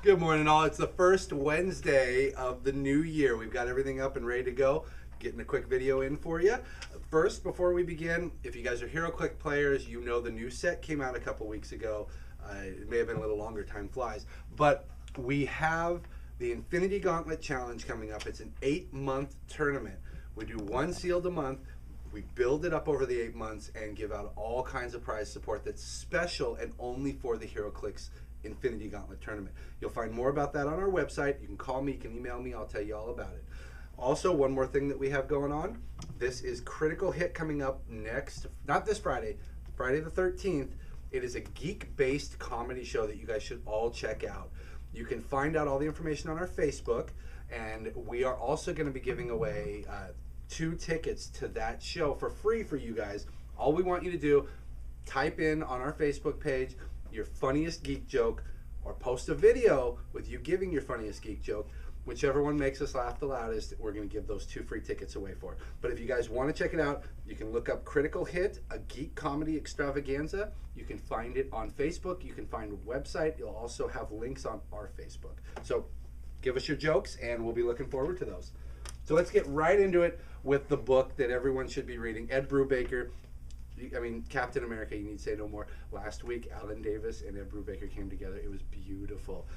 Good morning, all. It's the first Wednesday of the new year. We've got everything up and ready to go. Getting a quick video in for you. First, before we begin, if you guys are HeroClix players, you know the new set came out a couple weeks ago. It may have been a little longer, time flies. But we have the Infinity Gauntlet Challenge coming up. It's an 8-month tournament. We do one sealed a month. We build it up over the 8 months and give out all kinds of prize support that's special and only for the HeroClix Infinity Gauntlet Tournament. You'll find more about that on our website. You can call me, you can email me, I'll tell you all about it. Also, one more thing that we have going on. This is Critical Hit coming up next, not this Friday, Friday the 13th. It is a geek-based comedy show that you guys should all check out. You can find out all the information on our Facebook, and we are also going to be giving away 2 tickets to that show for free for you guys. All we want you to do, type in on our Facebook page your funniest geek joke, or post a video with you giving your funniest geek joke. Whichever one makes us laugh the loudest, we're going to give those 2 free tickets away for. But if you guys want to check it out, you can look up Critical Hit, a geek comedy extravaganza. You can find it on Facebook. You can find a website. You'll also have links on our Facebook. So give us your jokes, and we'll be looking forward to those. So let's get right into it with the book that everyone should be reading. Ed Brubaker. I mean, Captain America, you need to say no more. Last week, Alan Davis and Ed Brubaker came together. It was beautiful.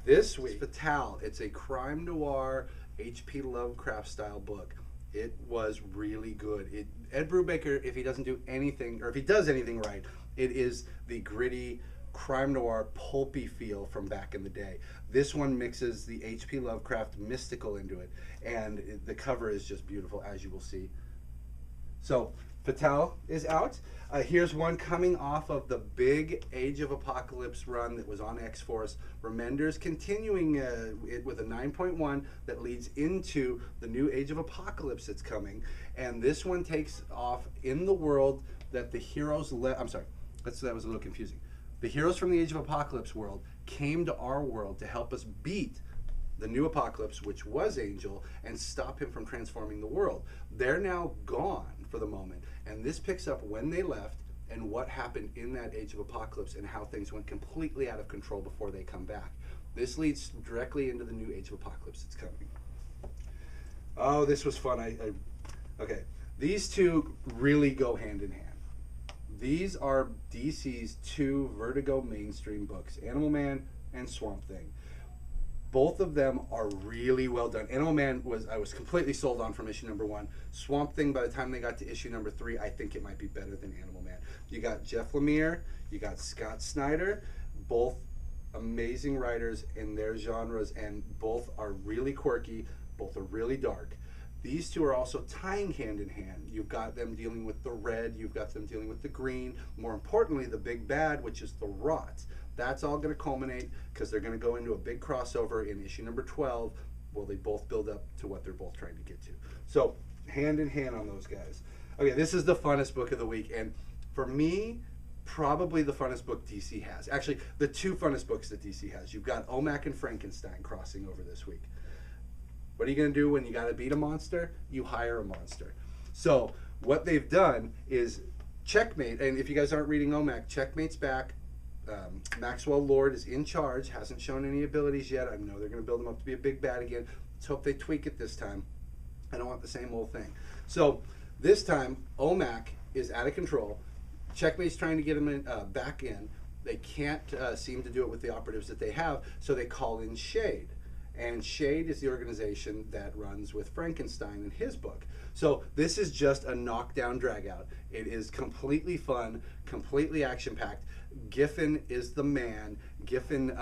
This week, Fatale. It's a crime noir, H.P. Lovecraft style book. It was really good. Ed Brubaker, if he doesn't do anything, or if he does anything right, it is the gritty crime noir pulpy feel from back in the day. This one mixes the H.P. Lovecraft mystical into it, and the cover is just beautiful, as you will see. So Fatale is out. Here's one coming off of the big Age of Apocalypse run that was on X-Force. Remender's continuing it with a 9.1 that leads into the new Age of Apocalypse that's coming. And this one takes off in the world that the heroes I'm sorry, that was a little confusing. The heroes from the Age of Apocalypse world came to our world to help us beat the new Apocalypse, which was Angel, and stop him from transforming the world. They're now gone for the moment, and this picks up when they left and what happened in that Age of Apocalypse and how things went completely out of control before they come back. This leads directly into the new Age of Apocalypse that's coming. Oh, this was fun. Okay, these two really go hand in hand. These are DC's 2 Vertigo mainstream books, Animal Man and Swamp Thing. Both of them are really well done. Animal Man I was completely sold on from issue number 1. Swamp Thing, by the time they got to issue number 3, I think it might be better than Animal Man. You got Jeff Lemire, you got Scott Snyder, both amazing writers in their genres, and both are really quirky, both are really dark. These two are also tying hand in hand. You've got them dealing with the red, you've got them dealing with the green, more importantly, the big bad, which is the rot. That's all going to culminate because they're going to go into a big crossover in issue number 12 where they both build up to what they're both trying to get to. So, hand in hand on those guys. Okay, this is the funnest book of the week, and for me, probably the funnest book DC has. Actually, the 2 funnest books that DC has. You've got O.M.A.C and Frankenstein crossing over this week. What are you going to do when you got to beat a monster? You hire a monster. So, what they've done is Checkmate, and if you guys aren't reading O.M.A.C, Checkmate's back. Maxwell Lord is in charge, hasn't shown any abilities yet. I know they're going to build him up to be a big bad again. Let's hope they tweak it this time. I don't want the same old thing. So this time, O.M.A.C is out of control. Checkmate's trying to get him back in. They can't seem to do it with the operatives that they have, so they call in Shade. And Shade is the organization that runs with Frankenstein in his book. So this is just a knockdown dragout. It is completely fun, completely action-packed. Giffen is the man. Giffen,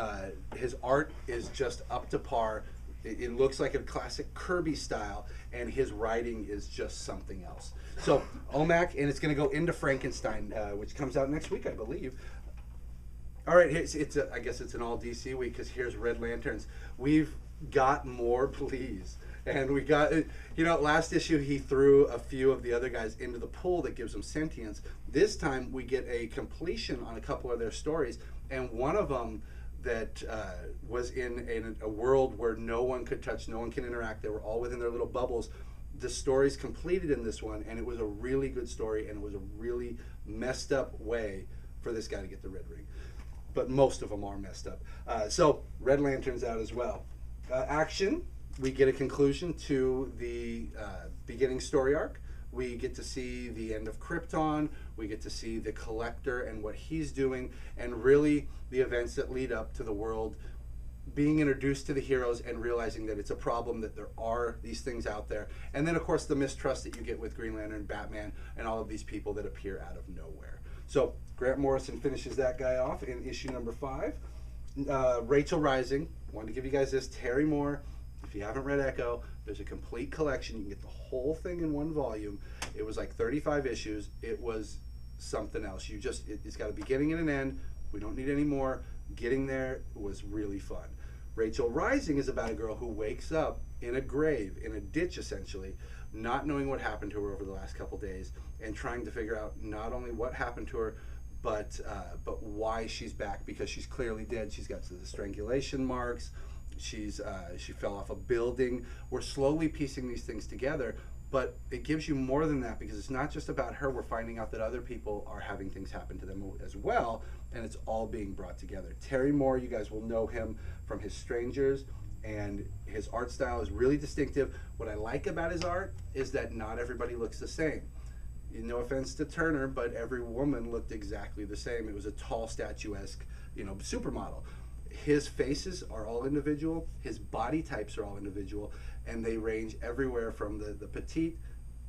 his art is just up to par. It looks like a classic Kirby style, and his writing is just something else. So O.M.A.C, and it's going to go into Frankenstein, which comes out next week, I believe. All right, I guess it's an all DC week because here's Red Lanterns. We've got more, please. And we got, last issue he threw a few of the other guys into the pool that gives them sentience. This time we get a completion on a couple of their stories, and one of them that was in a world where no one could touch, no one can interact. They were all within their little bubbles. The story's completed in this one, and it was a really good story, and it was a really messed up way for this guy to get the Red Ring. but most of them are messed up. So Red Lantern's out as well. Action, we get a conclusion to the beginning story arc. We get to see the end of Krypton. We get to see the Collector and what he's doing, and really the events that lead up to the world being introduced to the heroes and realizing that it's a problem, that there are these things out there. And then, of course, the mistrust that you get with Green Lantern, Batman, and all of these people that appear out of nowhere. So Grant Morrison finishes that guy off in issue number 5. Rachel Rising, wanted to give you guys this. Terry Moore, if you haven't read Echo, there's a complete collection. You can get the whole thing in one volume. It was like 35 issues. It was something else. It's got a beginning and an end. We don't need any more. Getting there was really fun. Rachel Rising is about a girl who wakes up in a grave, in a ditch essentially, not knowing what happened to her over the last couple days, and trying to figure out not only what happened to her, but why she's back, because she's clearly dead. She's got the strangulation marks. She fell off a building. We're slowly piecing these things together, but it gives you more than that, because it's not just about her. We're finding out that other people are having things happen to them as well, and it's all being brought together. Terry Moore, you guys will know him from his Strangers, and his art style is really distinctive. What I like about his art is that not everybody looks the same. No offense to Turner, but every woman looked exactly the same. It was a tall, statuesque, supermodel. His faces are all individual. His body types are all individual, and they range everywhere from the petite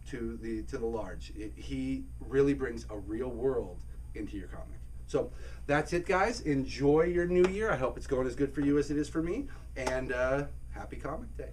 to the large. He really brings a real world into your comic. So that's it, guys. Enjoy your new year. I hope it's going as good for you as it is for me. And happy Comic Day.